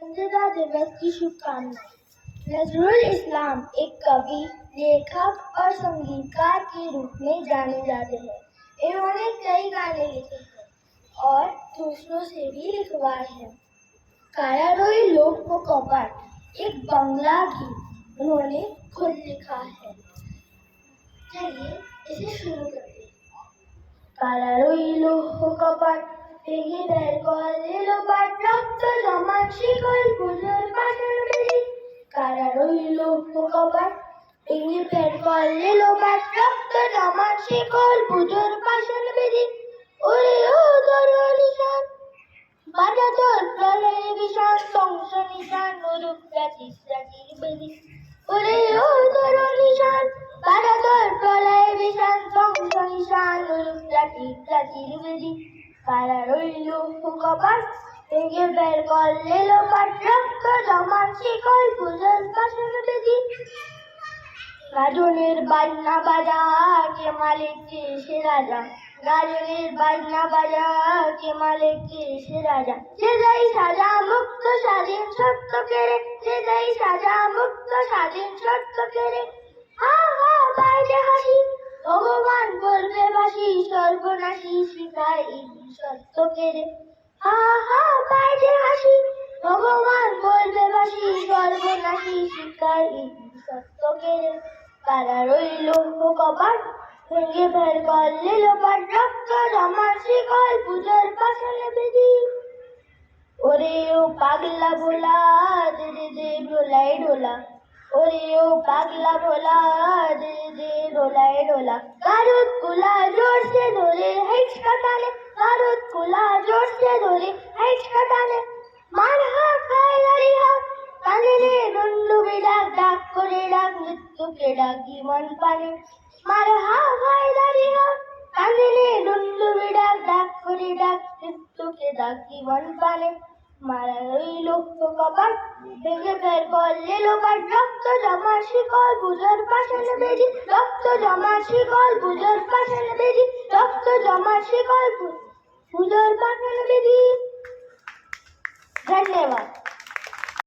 स्वतंत्रता दिवस की शुभकामनाएं। नजरुल इस्लाम एक कवि, लेखक और संगीतकार के रूप में जाने जाते हैं। इन्होंने कई गाने लिखे हैं और दूसरों से भी लिखवाए हैं। कारारोई लोक को कपट एक बंगला गीत उन्होंने खुद लिखा है। चलिए इसे शुरू करते हैं। कारारोई लोक को कपट ভেঙে বের করলো পাট রক্ত জমান শিকল পুজোর পাশের বেদি কারা রইল কপাট ভেঙে বের করলো পাট রক্ত জমান শিকল পুজোর পাশের বেদি ওরে ও ধরো নিশান বাজা তোর প্রলয়ে বিষান ধ্বংস নিশান নুরুপ প্রাচীর প্রাচীর বেদি ওরে ও ধরো নিশান বাজা তোর প্রলয়ে বিষান ধ্বংস নিশান নুরুপ প্রাচীর প্রাচীর বেদি কারা রইল কপাট ভেঙে বের করলো পাট রক্ত জমান শিকল পুজোর পাশের বেদি গাজনের বাজনা বাজা কে মালিক কে সে রাজা গাজনের বাজনা বাজা কে মালিক কে সে রাজা যে যাই সাজা মুক্ত স্বাধীন সত্য কেড়ে যে যাই সাজা মুক্ত স্বাধীন সত্য কেড়ে হা হা বাইরে হাসি ভগবান বলবে ভাসি সর্বনাশী শিখায় সত্য কেড়ে হা হা বাইরে হাসি ভগবান বলবে ভাসি সর্বনাশী শিখায় সত্য কেড়ে কারা রইল কপাট ভেঙে বের করলো পাট রক্ত জমান শিকল পুজোর পাশের বেদি ওরে ও পাগলা ভোলা দে দে দে ডোলাই ডোলা ওরে ও পাগলা ভোলা দে দে ডোলাই ডোলা কারুত কুলা জোর से ধরে হেঁচ কাটানে কারুত কুলা জোর से ধরে হেঁচ কাটানে মার হা খায় লারি হা কানে রে ডন্ডুবি ডাক ডাক করে ডাক মৃত্যুকে ডাক জীবন পানে মার হা খায় লারি হা কানে রে ডন্ডুবি ডাক ডাক করে ডাক মৃত্যুকে ডাক জীবন পানে মারা রইল কপাট ভেঙে বের করলো পাট রক্ত জমা শিকল পুজোর পাশের বেদি রক্ত জমা শিকল পুজোর পাশের বেদি রক্ত জমা শিকল পুজোর পাশের বেদি। ধন্যবাদ।